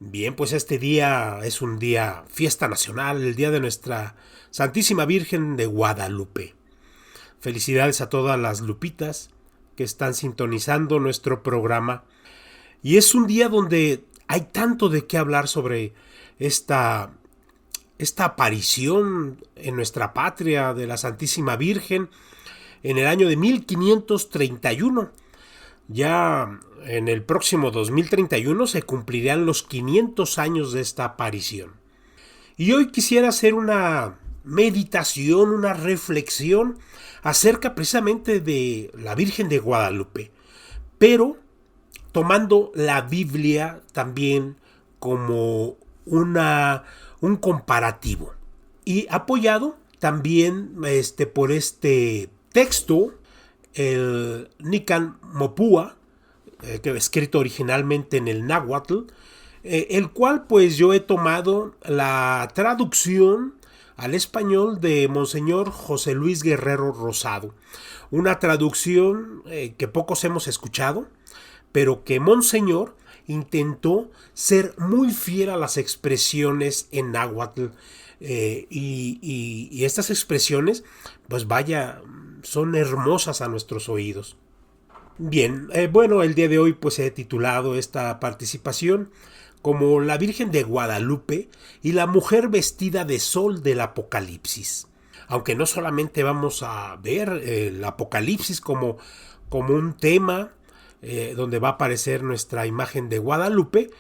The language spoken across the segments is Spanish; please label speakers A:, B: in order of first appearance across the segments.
A: Bien, pues este día es un día fiesta nacional, el día de nuestra Santísima Virgen de Guadalupe. Felicidades a todas las lupitas que están sintonizando nuestro programa. Y es un día donde hay tanto de qué hablar sobre esta, esta aparición en nuestra patria de la Santísima Virgen en el año de 1531. Ya en el próximo 2031 se cumplirán los 500 años de esta aparición. Y hoy quisiera hacer una meditación, una reflexión acerca precisamente de la Virgen de Guadalupe, pero tomando la Biblia también como un comparativo y apoyado también por este texto, el Nican Mopua, que escrito originalmente en el náhuatl, el cual pues yo he tomado la traducción al español de Monseñor José Luis Guerrero Rosado, una traducción que pocos hemos escuchado, pero que Monseñor intentó ser muy fiel a las expresiones en náhuatl, y estas expresiones, pues vaya, son hermosas a nuestros oídos. Bien, bueno, el día de hoy pues he titulado esta participación como La Virgen de Guadalupe y la mujer vestida de sol del Apocalipsis. Aunque no solamente vamos a ver el Apocalipsis como un tema donde va a aparecer nuestra imagen de Guadalupe,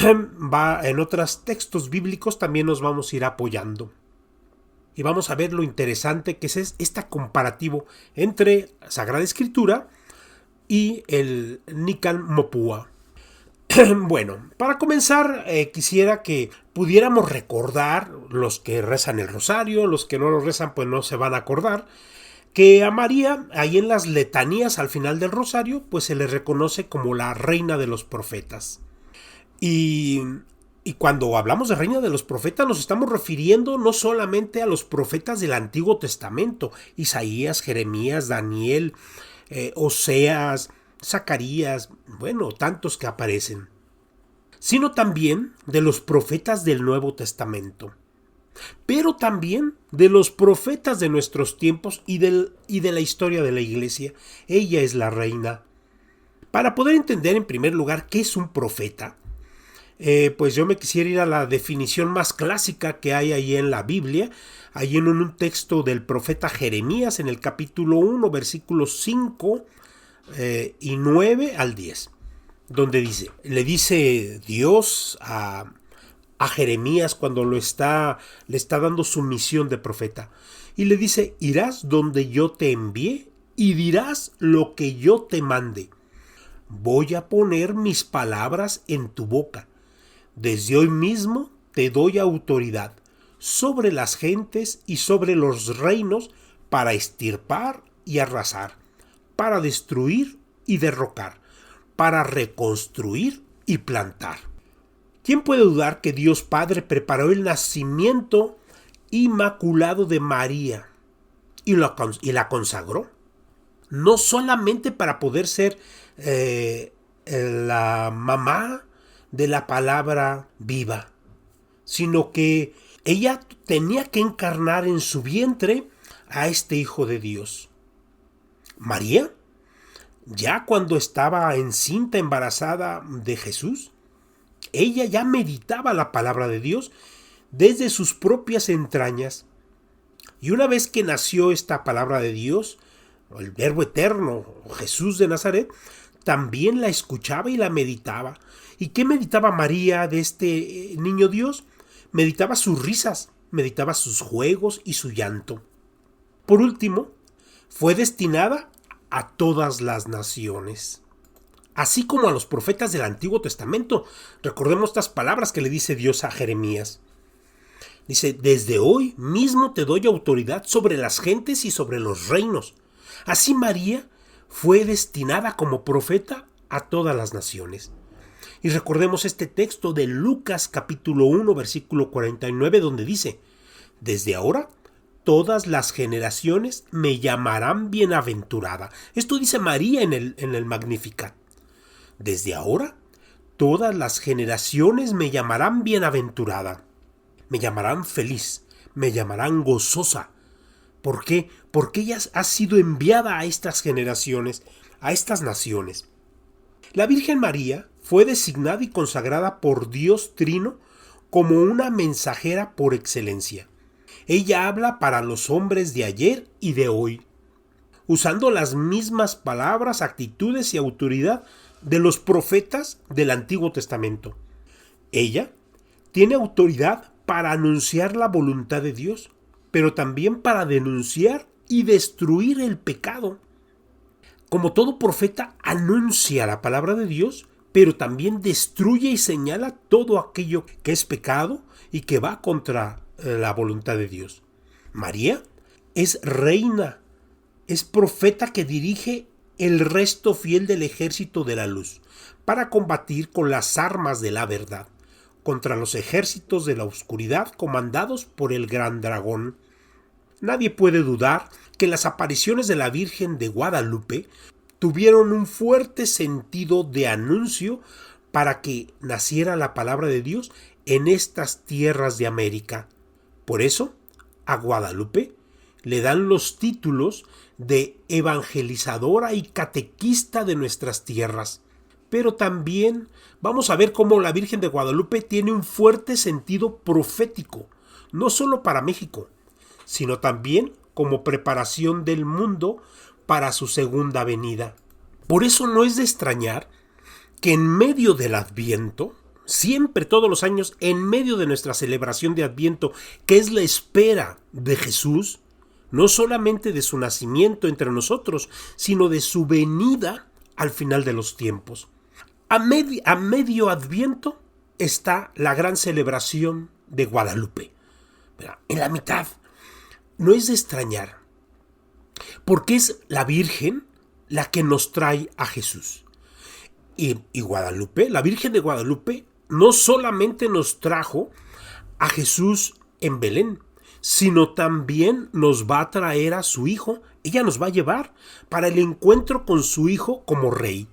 A: va en otros textos bíblicos también nos vamos a ir apoyando. Y vamos a ver lo interesante que es este comparativo entre Sagrada Escritura y el Nican Mopua. Bueno, para comenzar, quisiera que pudiéramos recordar, los que rezan el rosario, los que no lo rezan pues no se van a acordar, que a María, ahí en las letanías al final del rosario, pues se le reconoce como la reina de los profetas. Y, y cuando hablamos de reina de los profetas nos estamos refiriendo no solamente a los profetas del Antiguo Testamento, Isaías, Jeremías, Daniel, Oseas, Zacarías, bueno, tantos que aparecen, sino también de los profetas del Nuevo Testamento, pero también de los profetas de nuestros tiempos y de la historia de la Iglesia. Ella es la reina. Para poder entender en primer lugar qué es un profeta, pues yo me quisiera ir a la definición más clásica que hay ahí en la Biblia, ahí en un texto del profeta Jeremías en el capítulo 1, versículos 5 y 9 al 10, donde le dice Dios a Jeremías cuando le está dando su misión de profeta, y le dice: irás donde yo te envié y dirás lo que yo te mande. Voy a poner mis palabras en tu boca. Desde hoy mismo te doy autoridad sobre las gentes y sobre los reinos para extirpar y arrasar, para destruir y derrocar, para reconstruir y plantar. ¿Quién puede dudar que Dios Padre preparó el nacimiento inmaculado de María y la consagró? No solamente para poder ser la mamá de la palabra viva, sino que ella tenía que encarnar en su vientre a este Hijo de Dios. María, ya cuando estaba encinta, embarazada de Jesús, ella ya meditaba la palabra de Dios desde sus propias entrañas. Y una vez que nació esta palabra de Dios, el Verbo eterno, Jesús de Nazaret, también la escuchaba y la meditaba. ¿Y qué meditaba María de este niño Dios? Meditaba sus risas, meditaba sus juegos y su llanto. Por último, fue destinada a todas las naciones, así como a los profetas del Antiguo Testamento. Recordemos estas palabras que le dice Dios a Jeremías. Dice: desde hoy mismo te doy autoridad sobre las gentes y sobre los reinos. Así María fue destinada como profeta a todas las naciones. Y recordemos este texto de Lucas capítulo 1 versículo 49, donde dice: desde ahora todas las generaciones me llamarán bienaventurada. Esto dice María en el Magnificat. Desde ahora todas las generaciones me llamarán bienaventurada, me llamarán feliz, me llamarán gozosa. ¿Por qué? Porque ella ha sido enviada a estas generaciones, a estas naciones. La Virgen María fue designada y consagrada por Dios Trino como una mensajera por excelencia. Ella habla para los hombres de ayer y de hoy, usando las mismas palabras, actitudes y autoridad de los profetas del Antiguo Testamento. Ella tiene autoridad para anunciar la voluntad de Dios, pero también para denunciar y destruir el pecado. Como todo profeta, anuncia la palabra de Dios, pero también destruye y señala todo aquello que es pecado y que va contra la voluntad de Dios. María es reina, es profeta que dirige el resto fiel del ejército de la luz para combatir con las armas de la verdad contra los ejércitos de la oscuridad comandados por el gran dragón. Nadie puede dudar que las apariciones de la Virgen de Guadalupe tuvieron un fuerte sentido de anuncio para que naciera la palabra de Dios en estas tierras de América. Por eso, a Guadalupe le dan los títulos de evangelizadora y catequista de nuestras tierras. Pero también vamos a ver cómo la Virgen de Guadalupe tiene un fuerte sentido profético, no solo para México, sino también como preparación del mundo para su segunda venida. Por eso no es de extrañar que en medio del Adviento, siempre todos los años, en medio de nuestra celebración de Adviento, que es la espera de Jesús, no solamente de su nacimiento entre nosotros, sino de su venida al final de los tiempos. A medio Adviento está la gran celebración de Guadalupe. En la mitad. No es de extrañar, porque es la Virgen la que nos trae a Jesús. Y Guadalupe, la Virgen de Guadalupe, no solamente nos trajo a Jesús en Belén, sino también nos va a traer a su Hijo. Ella nos va a llevar para el encuentro con su Hijo como Rey,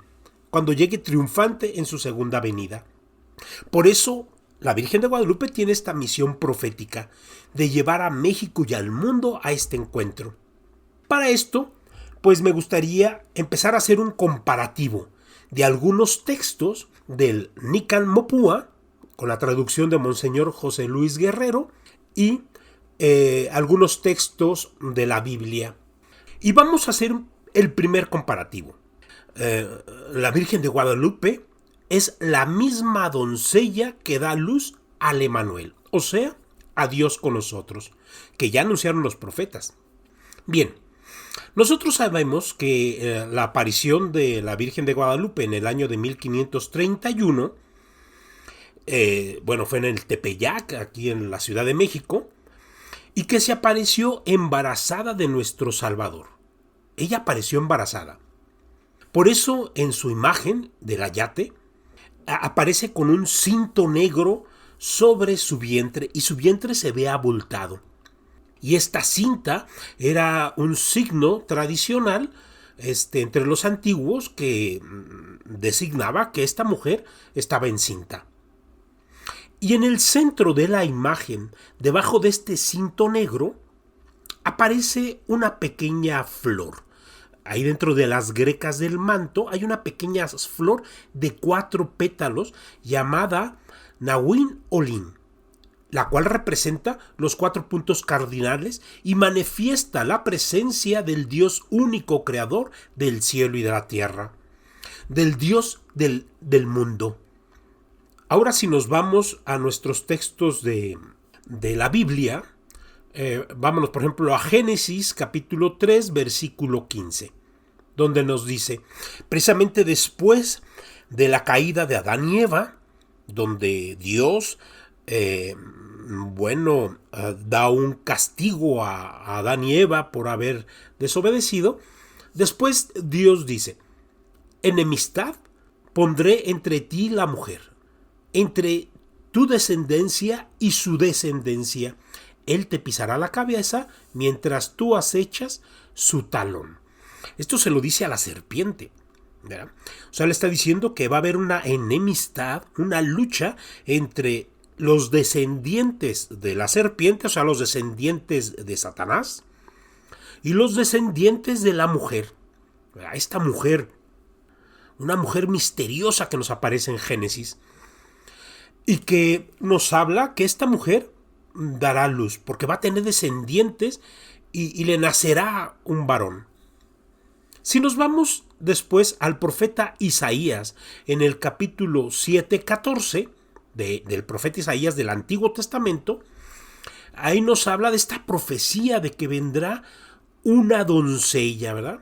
A: cuando llegue triunfante en su segunda venida. Por eso, la Virgen de Guadalupe tiene esta misión profética de llevar a México y al mundo a este encuentro. Para esto, pues me gustaría empezar a hacer un comparativo de algunos textos del Nican Mopúa, con la traducción de Monseñor José Luis Guerrero, y algunos textos de la Biblia. Y vamos a hacer el primer comparativo. La Virgen de Guadalupe es la misma doncella que da luz al Emanuel, o sea, a Dios con nosotros, que ya anunciaron los profetas. Bien, nosotros sabemos que la aparición de la Virgen de Guadalupe en el año de 1531, fue en el Tepeyac, aquí en la Ciudad de México, y que se apareció embarazada de nuestro Salvador. Ella apareció embarazada. Por eso, en su imagen de gayate, aparece con un cinto negro sobre su vientre y su vientre se ve abultado. Y esta cinta era un signo tradicional entre los antiguos que designaba que esta mujer estaba encinta. Y en el centro de la imagen, debajo de este cinto negro, aparece una pequeña flor. Ahí dentro de las grecas del manto hay una pequeña flor de 4 pétalos llamada Nahuín Olín, la cual representa los 4 puntos cardinales y manifiesta la presencia del Dios único creador del cielo y de la tierra, del Dios del mundo. Ahora, si nos vamos a nuestros textos de la Biblia, vámonos por ejemplo a Génesis capítulo 3 versículo 15, donde nos dice, precisamente después de la caída de Adán y Eva, donde Dios da un castigo a Adán y Eva por haber desobedecido. Después Dios dice, enemistad pondré entre ti y la mujer, entre tu descendencia y su descendencia. Él te pisará la cabeza mientras tú acechas su talón. Esto se lo dice a la serpiente. ¿verdad? O sea, le está diciendo que va a haber una enemistad, una lucha entre los descendientes de la serpiente, o sea, los descendientes de Satanás, y los descendientes de la mujer. Esta mujer, una mujer misteriosa que nos aparece en Génesis, y que nos habla que esta mujer dará luz, porque va a tener descendientes y le nacerá un varón. Si nos vamos después al profeta Isaías, en el capítulo 7:14 del profeta Isaías del Antiguo Testamento, ahí nos habla de esta profecía de que vendrá una doncella, ¿verdad?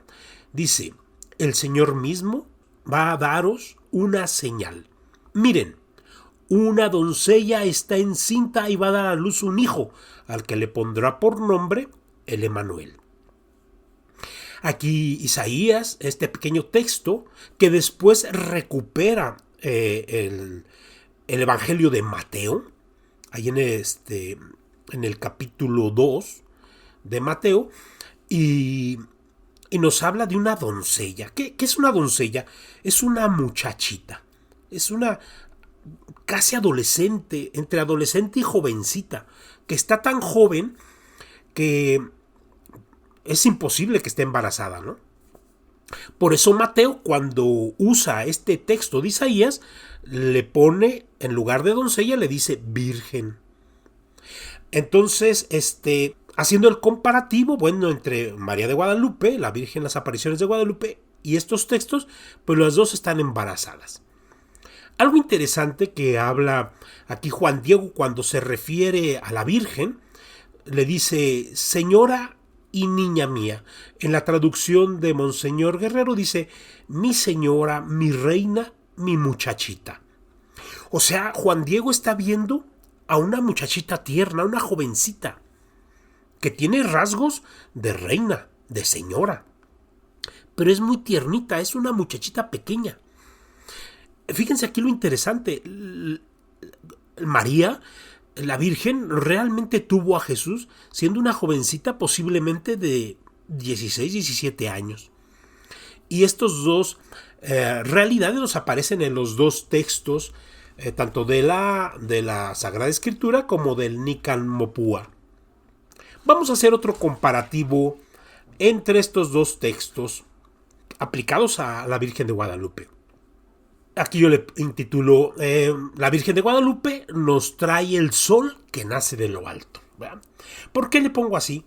A: Dice, el Señor mismo va a daros una señal. Miren, una doncella está encinta y va a dar a luz un hijo, al que le pondrá por nombre el Emanuel. Aquí Isaías, este pequeño texto, que después recupera el Evangelio de Mateo, ahí en el capítulo 2 de Mateo, y nos habla de una doncella. ¿Qué es una doncella? Es una muchachita, es una casi adolescente, entre adolescente y jovencita, que está tan joven que es imposible que esté embarazada, ¿no? Por eso Mateo, cuando usa este texto de Isaías, le pone, en lugar de doncella, le dice virgen. Entonces, haciendo el comparativo, bueno, entre María de Guadalupe, la Virgen, las apariciones de Guadalupe, y estos textos, pues las dos están embarazadas. Algo interesante que habla aquí Juan Diego cuando se refiere a la Virgen, le dice señora y niña mía. En la traducción de Monseñor Guerrero dice mi señora, mi reina, mi muchachita. O sea, Juan Diego está viendo a una muchachita tierna, una jovencita, que tiene rasgos de reina, de señora. Pero es muy tiernita, es una muchachita pequeña. Fíjense aquí lo interesante. María, la Virgen, realmente tuvo a Jesús siendo una jovencita posiblemente de 16, 17 años. Y estos dos realidades nos aparecen en los dos textos, tanto de la Sagrada Escritura como del Nican Mopúa. Vamos a hacer otro comparativo entre estos dos textos aplicados a la Virgen de Guadalupe. Aquí yo le intitulo la Virgen de Guadalupe nos trae el sol que nace de lo alto. ¿Verdad? ¿Por qué le pongo así?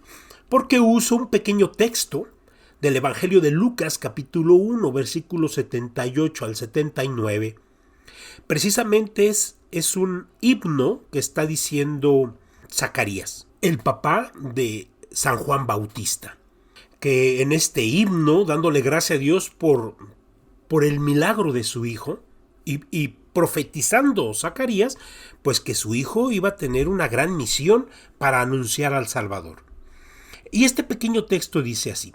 A: Porque uso un pequeño texto del Evangelio de Lucas, capítulo 1, versículos 78 al 79. Precisamente es un himno que está diciendo Zacarías, el papá de San Juan Bautista, que en este himno, dándole gracia a Dios por el milagro de su hijo, y profetizando Zacarías, pues que su hijo iba a tener una gran misión para anunciar al Salvador. Y este pequeño texto dice así: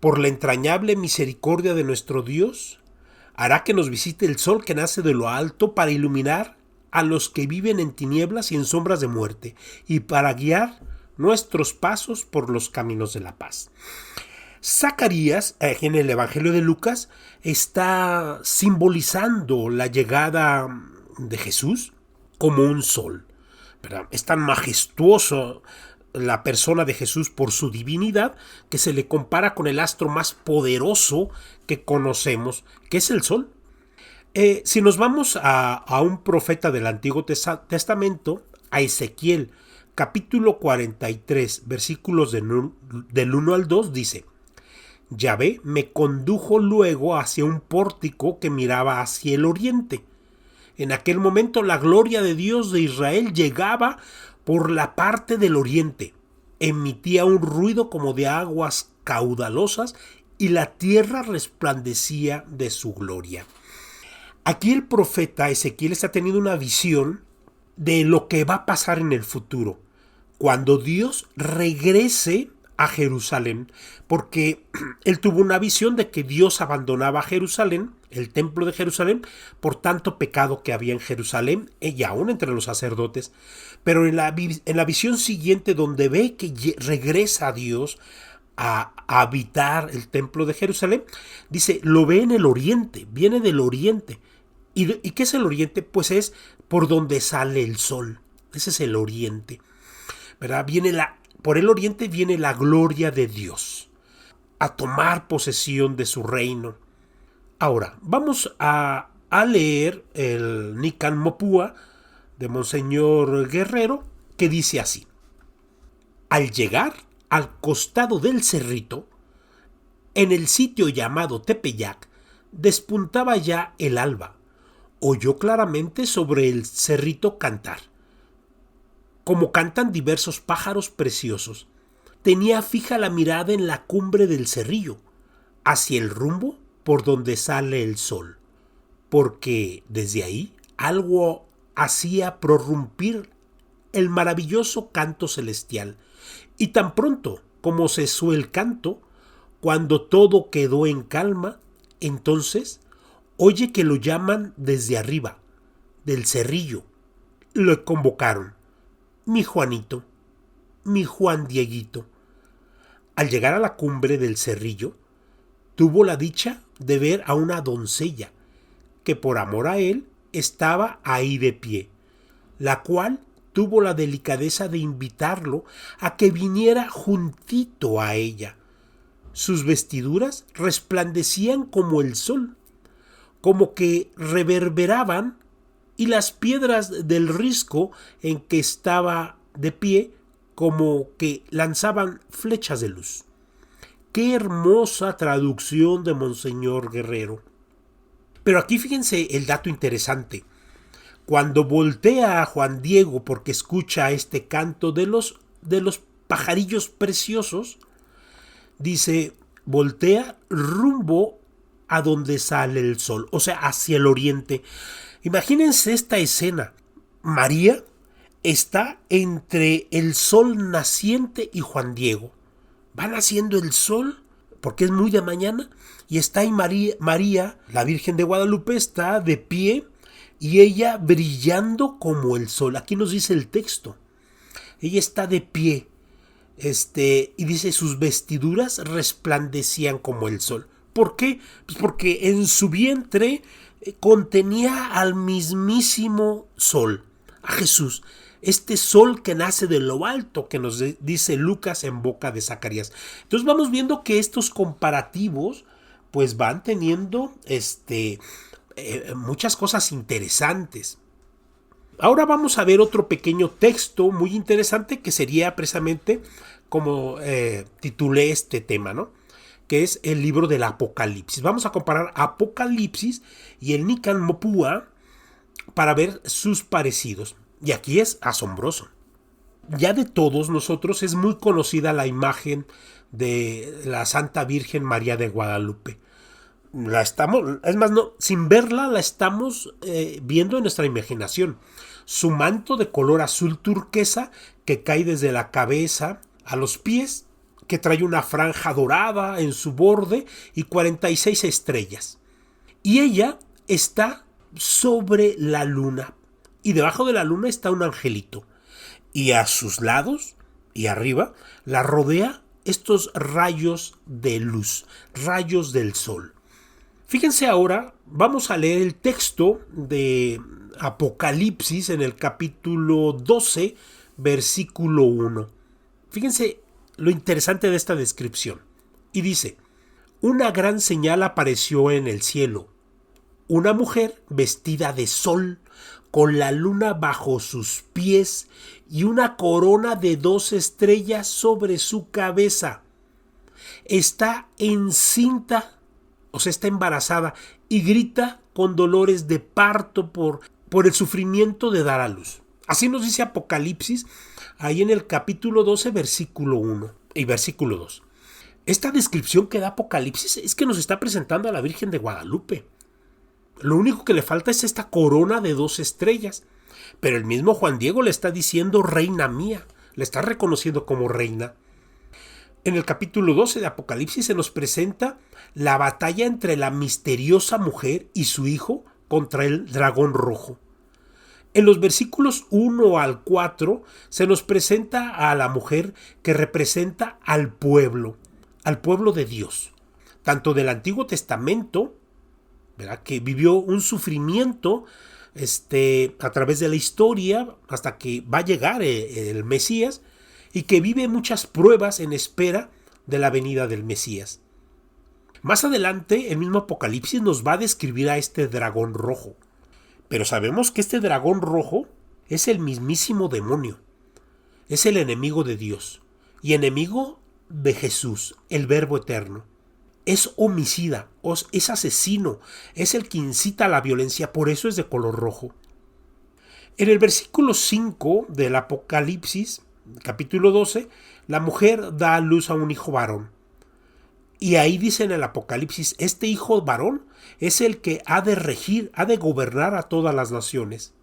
A: por la entrañable misericordia de nuestro Dios, hará que nos visite el sol que nace de lo alto para iluminar a los que viven en tinieblas y en sombras de muerte, y para guiar nuestros pasos por los caminos de la paz. Zacarías, en el Evangelio de Lucas, está simbolizando la llegada de Jesús como un sol, ¿verdad? Es tan majestuoso la persona de Jesús por su divinidad que se le compara con el astro más poderoso que conocemos, que es el sol. Si nos vamos a un profeta del Antiguo Testamento, a Ezequiel, capítulo 43, versículos del 1 al 2, dice: Yahvé me condujo luego hacia un pórtico que miraba hacia el oriente. En aquel momento la gloria de Dios de Israel llegaba por la parte del oriente. Emitía un ruido como de aguas caudalosas y la tierra resplandecía de su gloria. Aquí el profeta Ezequiel está teniendo una visión de lo que va a pasar en el futuro, cuando Dios regrese a Jerusalén, porque él tuvo una visión de que Dios abandonaba Jerusalén, el templo de Jerusalén, por tanto pecado que había en Jerusalén y aún entre los sacerdotes. Pero en la visión siguiente, donde ve que regresa a Dios a habitar el templo de Jerusalén, dice, lo ve en el oriente, viene del oriente. ¿Y qué es el oriente? Pues es por donde sale el sol. Ese es el oriente, ¿verdad? Por el oriente viene la gloria de Dios a tomar posesión de su reino. Ahora, vamos a leer el Nican Mopúa de Monseñor Guerrero, que dice así: al llegar al costado del cerrito, en el sitio llamado Tepeyac, despuntaba ya el alba. Oyó claramente sobre el cerrito cantar, como cantan diversos pájaros preciosos. Tenía fija la mirada en la cumbre del cerrillo, hacia el rumbo por donde sale el sol, porque desde ahí algo hacía prorrumpir el maravilloso canto celestial, y tan pronto como cesó el canto, cuando todo quedó en calma, entonces oye que lo llaman desde arriba, del cerrillo. Lo convocaron: mi Juanito, mi Juan Dieguito. Al llegar a la cumbre del cerrillo, tuvo la dicha de ver a una doncella que por amor a él estaba ahí de pie, la cual tuvo la delicadeza de invitarlo a que viniera juntito a ella. Sus vestiduras resplandecían como el sol, como que reverberaban, y las piedras del risco en que estaba de pie como que lanzaban flechas de luz. ¡Qué hermosa traducción de Monseñor Guerrero! Pero aquí fíjense el dato interesante. Cuando voltea a Juan Diego porque escucha este canto de los pajarillos preciosos, dice, voltea rumbo a donde sale el sol, o sea, hacia el oriente. Imagínense esta escena. María está entre el sol naciente y Juan Diego. Va naciendo el sol, porque es muy de mañana, y está ahí María, la Virgen de Guadalupe, está de pie, y ella brillando como el sol. Aquí nos dice el texto. Ella está de pie, y dice, sus vestiduras resplandecían como el sol. ¿Por qué? Pues porque en su vientre contenía al mismísimo sol, a Jesús. Este sol que nace de lo alto, que nos dice Lucas en boca de Zacarías. Entonces vamos viendo que estos comparativos pues van teniendo muchas cosas interesantes. Ahora vamos a ver otro pequeño texto muy interesante que sería precisamente como titulé este tema, ¿no? Que es el libro del Apocalipsis. Vamos a comparar Apocalipsis y el Nican Mopúa para ver sus parecidos. Y aquí es asombroso. Ya de todos nosotros es muy conocida la imagen de la Santa Virgen María de Guadalupe. Sin verla la estamos viendo en nuestra imaginación. Su manto de color azul turquesa que cae desde la cabeza a los pies, que trae una franja dorada en su borde y 46 estrellas. Y ella está sobre la luna, y debajo de la luna está un angelito, y a sus lados y arriba la rodea estos rayos de luz, rayos del sol. Fíjense ahora, vamos a leer el texto de Apocalipsis en el capítulo 12, versículo 1. Fíjense lo interesante de esta descripción. Y dice, una gran señal apareció en el cielo. Una mujer vestida de sol, con la luna bajo sus pies y una corona de 2 estrellas sobre su cabeza. Está encinta, o sea, está embarazada, y grita con dolores de parto por el sufrimiento de dar a luz. Así nos dice Apocalipsis, ahí en el capítulo 12, versículo 1 y versículo 2. Esta descripción que da Apocalipsis es que nos está presentando a la Virgen de Guadalupe. Lo único que le falta es esta corona de 2 estrellas. Pero el mismo Juan Diego le está diciendo reina mía, le está reconociendo como reina. En el capítulo 12 de Apocalipsis se nos presenta la batalla entre la misteriosa mujer y su hijo contra el dragón rojo. En los versículos 1 al 4 se nos presenta a la mujer que representa al pueblo, al pueblo de Dios, tanto del Antiguo Testamento, ¿verdad?, que vivió un sufrimiento a través de la historia hasta que va a llegar el Mesías, y que vive muchas pruebas en espera de la venida del Mesías. Más adelante, el mismo Apocalipsis nos va a describir a este dragón rojo. Pero sabemos que este dragón rojo es el mismísimo demonio. Es el enemigo de Dios y enemigo de Jesús, el Verbo eterno. Es homicida, es asesino, es el que incita a la violencia, por eso es de color rojo. En el versículo 5 del Apocalipsis, capítulo 12, la mujer da a luz a un hijo varón. Y ahí dice en el Apocalipsis, este hijo varón es el que ha de regir, ha de gobernar a todas las naciones.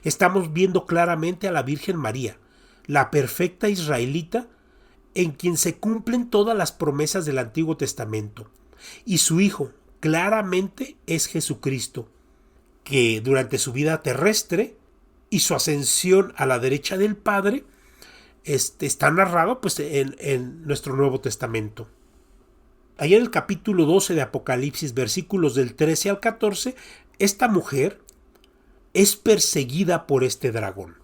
A: Estamos viendo claramente a la Virgen María, la perfecta israelita, en quien se cumplen todas las promesas del Antiguo Testamento. Y su hijo, claramente, es Jesucristo, que durante su vida terrestre y su ascensión a la derecha del Padre, está narrado pues, en nuestro Nuevo Testamento. Allá en el capítulo 12 de Apocalipsis, versículos del 13 al 14, esta mujer es perseguida por este dragón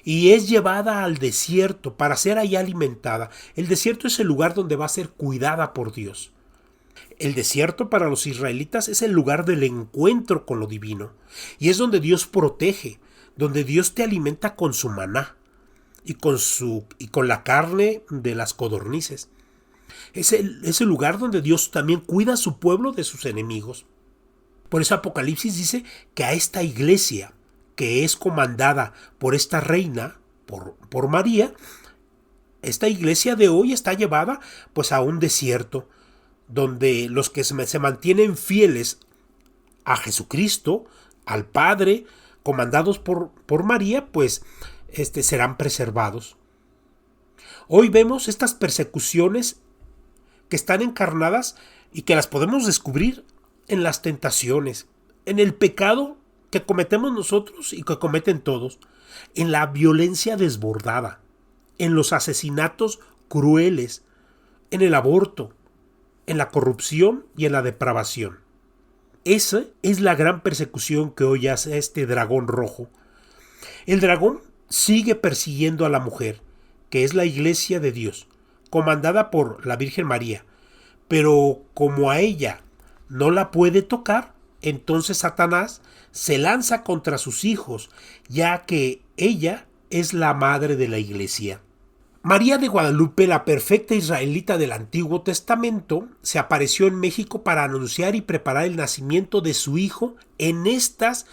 A: y es llevada al desierto para ser allá alimentada. El desierto es el lugar donde va a ser cuidada por Dios. El desierto para los israelitas es el lugar del encuentro con lo divino y es donde Dios protege, donde Dios te alimenta con su maná y con la carne de las codornices. Es el lugar donde Dios también cuida a su pueblo de sus enemigos. Por eso Apocalipsis dice que a esta iglesia, que es comandada por esta reina, por María, esta iglesia de hoy está llevada pues a un desierto, donde los que se mantienen fieles a Jesucristo, al Padre, comandados por María, pues serán preservados. Hoy vemos estas persecuciones que están encarnadas y que las podemos descubrir en las tentaciones, en el pecado que cometemos nosotros y que cometen todos, en la violencia desbordada, en los asesinatos crueles, en el aborto, en la corrupción y en la depravación. Esa es la gran persecución que hoy hace este dragón rojo. El dragón sigue persiguiendo a la mujer, que es la iglesia de Dios, comandada por la Virgen María, pero como a ella no la puede tocar, entonces Satanás se lanza contra sus hijos, ya que ella es la madre de la iglesia. María de Guadalupe, la perfecta israelita del Antiguo Testamento, se apareció en México para anunciar y preparar el nacimiento de su hijo en estas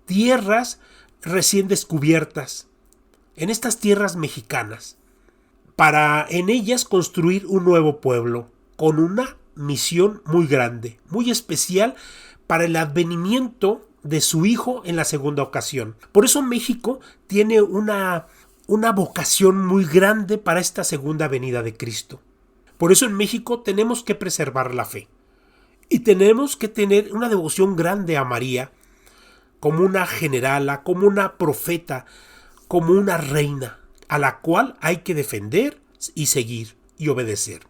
A: tierras recién descubiertas, en estas tierras mexicanas, para en ellas construir un nuevo pueblo, con una misión muy grande, muy especial para el advenimiento de su hijo en la segunda ocasión. Por eso México tiene una vocación muy grande para esta segunda venida de Cristo. Por eso en México tenemos que preservar la fe y tenemos que tener una devoción grande a María, como una generala, como una profeta, como una reina, a la cual hay que defender y seguir y obedecer.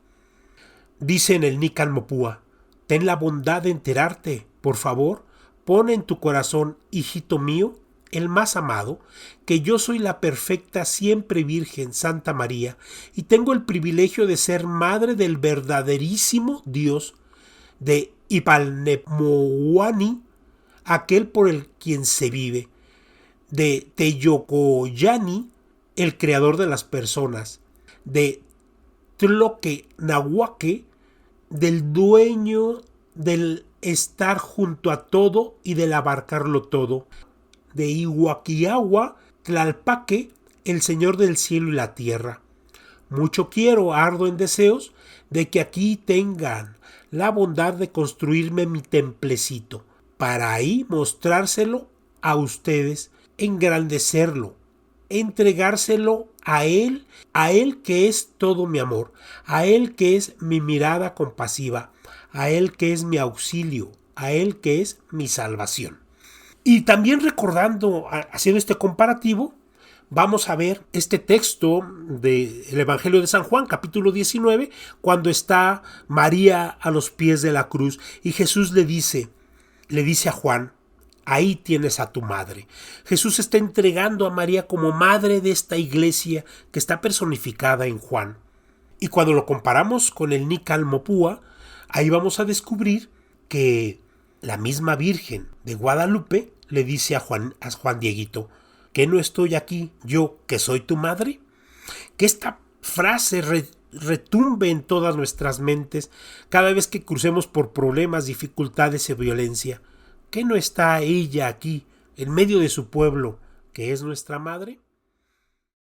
A: Dice en el Nican Mopúa: ten la bondad de enterarte, por favor, pon en tu corazón, hijito mío, el más amado, que yo soy la perfecta siempre Virgen Santa María y tengo el privilegio de ser madre del verdaderísimo Dios, de Ipalnemohuani, aquel por el quien se vive, de Teyocoyani, el creador de las personas, de Tloquenahuaque, del dueño del estar junto a todo y del abarcarlo todo, de Ihuaquiagua, Tlalpaque, el Señor del cielo y la tierra. Mucho quiero, ardo en deseos, de que aquí tengan la bondad de construirme mi templecito, para ahí mostrárselo a ustedes, engrandecerlo, entregárselo a Él que es todo mi amor, a Él que es mi mirada compasiva, a Él que es mi auxilio, a Él que es mi salvación. Y también recordando, haciendo este comparativo, vamos a ver este texto del Evangelio de San Juan, capítulo 19, cuando está María a los pies de la cruz y Jesús le dice a Juan: ahí tienes a tu madre. Jesús está entregando a María como madre de esta iglesia que está personificada en Juan. Y cuando lo comparamos con el Nical Mopúa, ahí vamos a descubrir que la misma Virgen de Guadalupe le dice a Juan Dieguito: ¿que no estoy aquí yo, que soy tu madre? Que esta frase retumbe en todas nuestras mentes cada vez que crucemos por problemas, dificultades y violencia. ¿Que no está ella aquí, en medio de su pueblo, que es nuestra madre?